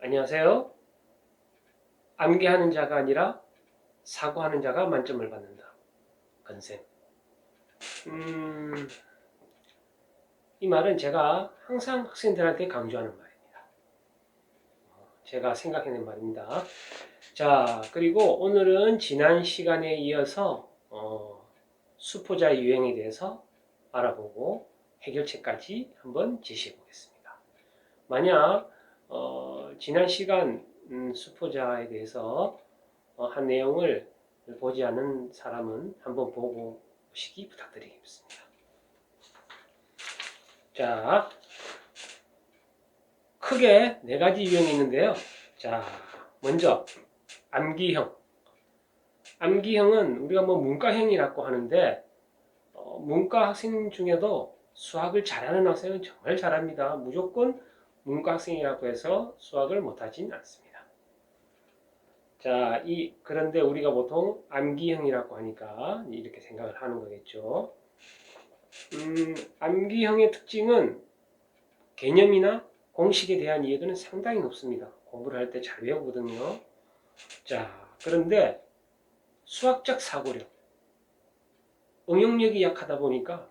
안녕하세요. 암기하는 자가 아니라 사고하는 자가 만점을 받는다. 건쌤. 이 말은 제가 항상 학생들한테 강조하는 말입니다. 제가 생각해낸 말입니다. 자, 그리고 오늘은 지난 시간에 이어서 수포자 유형에 대해서 알아보고 해결책까지 한번 제시해 보겠습니다. 만약 지난 시간 수포자에 대해서 한 내용을 보지 않은 사람은 한번 보고 오시기 부탁드리겠습니다. 자, 크게 네 가지 유형이 있는데요. 자, 먼저 암기형. 암기형은 우리가 문과형이라고 하는데 문과 학생 중에도 수학을 잘하는 학생은 정말 잘합니다. 무조건 문과 학생이라고 해서 수학을 못하진 않습니다. 자, 그런데 우리가 보통 암기형이라고 하니까 이렇게 생각을 하는 거겠죠. 암기형의 특징은 개념이나 공식에 대한 이해도는 상당히 높습니다. 공부를 할 때 잘 외우거든요. 자, 그런데 수학적 사고력, 응용력이 약하다 보니까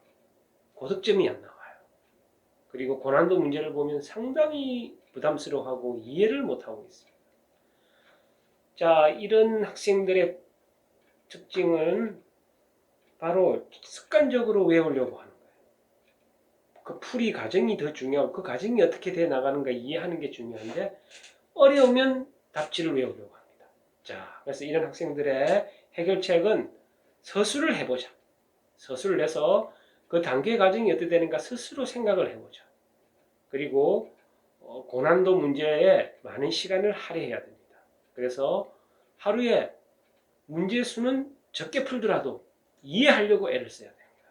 고득점이 안 나와요. 그리고 고난도 문제를 보면 상당히 부담스러워하고 이해를 못하고 있습니다. 자, 이런 학생들의 특징은 바로 습관적으로 외우려고 하는 거예요. 그 풀이 과정이 더 중요하고 그 과정이 어떻게 돼 나가는가 이해하는 게 중요한데 어려우면 답지를 외우려고 합니다. 자, 그래서 이런 학생들의 해결책은 서술을 해보자. 서술을 내서 그 단계 과정이 어떻게 되는가 스스로 생각을 해보자. 그리고 고난도 문제에 많은 시간을 할애해야 됩니다. 그래서 하루에 문제 수는 적게 풀더라도 이해하려고 애를 써야 됩니다.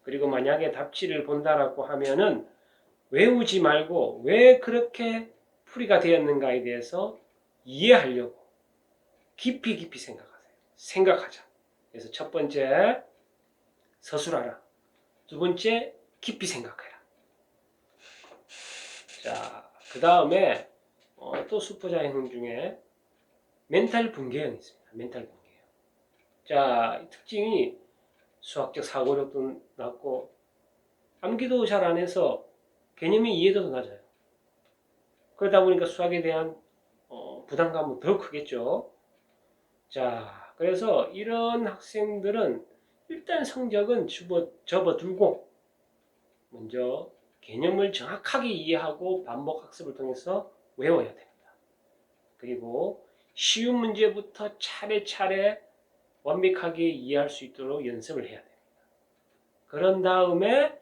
그리고 만약에 답지를 본다라고 하면은 외우지 말고 왜 그렇게 풀이가 되었는가에 대해서 이해하려고 깊이 생각하자. 그래서 첫 번째 서술하라. 두 번째 깊이 생각해라. 자, 그 다음에 또 수포자형 중에 멘탈 붕괴형이 있습니다. 멘탈 붕괴형. 자, 이 특징이 수학적 사고력도 낮고 암기도 잘 안 해서 개념의 이해도도 낮아요. 그러다 보니까 수학에 대한 부담감은 더 크겠죠. 자, 그래서 이런 학생들은 일단 성적은 접어두고 먼저 개념을 정확하게 이해하고 반복 학습을 통해서 외워야 됩니다. 그리고 쉬운 문제부터 차례차례 완벽하게 이해할 수 있도록 연습을 해야 됩니다. 그런 다음에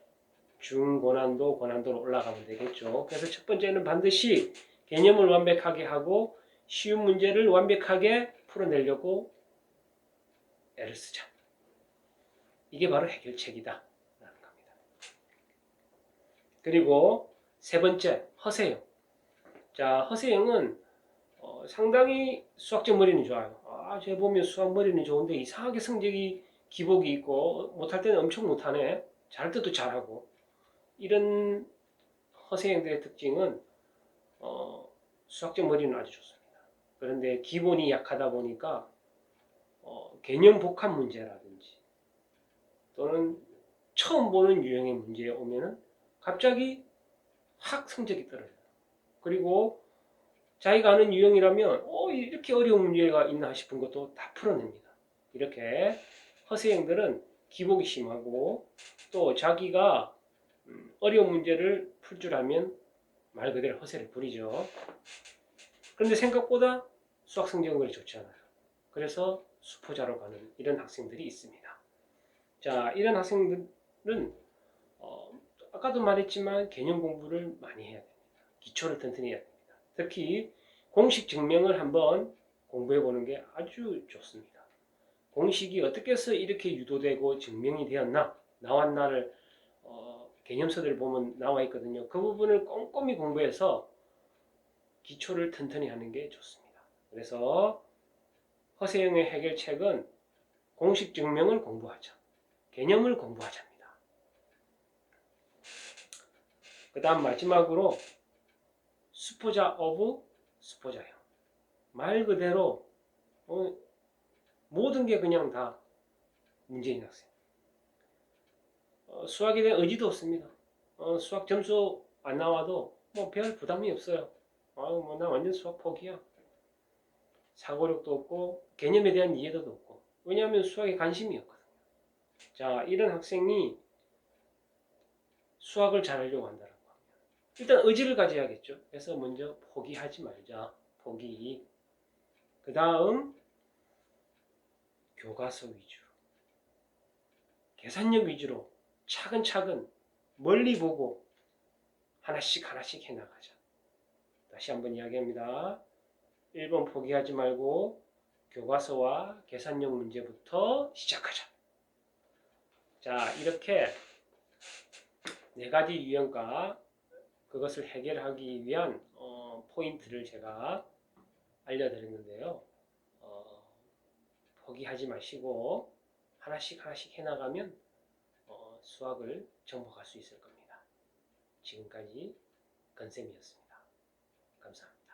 중고난도, 고난도로 올라가면 되겠죠. 그래서 첫 번째는 반드시 개념을 완벽하게 하고 쉬운 문제를 완벽하게 풀어내려고 애를 쓰자. 이게 바로 해결책이다 라는 겁니다. 그리고 세 번째, 허세형. 자, 허세형은 상당히 수학적 머리는 좋아요. 쟤 보면 수학 머리는 좋은데 이상하게 성적이 기복이 있고 못할 때는 엄청 못하네. 잘할 때도 잘하고. 이런 허세형들의 특징은 수학적 머리는 아주 좋습니다. 그런데 기본이 약하다 보니까 개념 복합 문제라든지 또는 처음 보는 유형의 문제에 오면은 갑자기 확 성적이 떨어져요. 그리고 자기가 아는 유형이라면 이렇게 어려운 문제가 있나 싶은 것도 다 풀어냅니다. 이렇게 허세형들은 기복이 심하고 또 자기가 어려운 문제를 풀 줄 알면 말 그대로 허세를 부리죠. 그런데 생각보다 수학 성적은 그리 좋지 않아요. 그래서 수포자로 가는 이런 학생들이 있습니다. 자, 이런 학생들은 아까도 말했지만 개념 공부를 많이 해야 됩니다. 기초를 튼튼히 해야 됩니다. 특히 공식 증명을 한번 공부해 보는 게 아주 좋습니다. 공식이 어떻게 해서 이렇게 유도되고 증명이 되었나 나왔나를 개념서들을 보면 나와 있거든요. 그 부분을 꼼꼼히 공부해서 기초를 튼튼히 하는 게 좋습니다. 그래서 허세형의 해결책은 공식 증명을 공부하자. 개념을 공부하자입니다. 그 다음 마지막으로 수포자 오브 수포자형. 말 그대로 모든 게 그냥 다 문제인 학생. 수학에 대한 의지도 없습니다. 수학 점수 안 나와도 뭐 별 부담이 없어요. 나 완전 수학 포기야. 사고력도 없고 개념에 대한 이해도 없고. 왜냐하면 수학에 관심이 없거든요. 자, 이런 학생이 수학을 잘하려고 한다는 거. 일단 의지를 가져야겠죠. 그래서 먼저 포기하지 말자. 포기. 그 다음 교과서 위주로, 계산력 위주로 차근차근 멀리 보고 하나씩 하나씩 해나가자. 다시 한번 이야기합니다. 1번 포기하지 말고 교과서와 계산력 문제부터 시작하자. 자, 이렇게 네 가지 유형과 그것을 해결하기 위한 포인트를 제가 알려드렸는데요. 포기하지 마시고 하나씩 하나씩 해나가면 수학을 정복할 수 있을 겁니다. 지금까지 건쌤이었습니다. 감사합니다.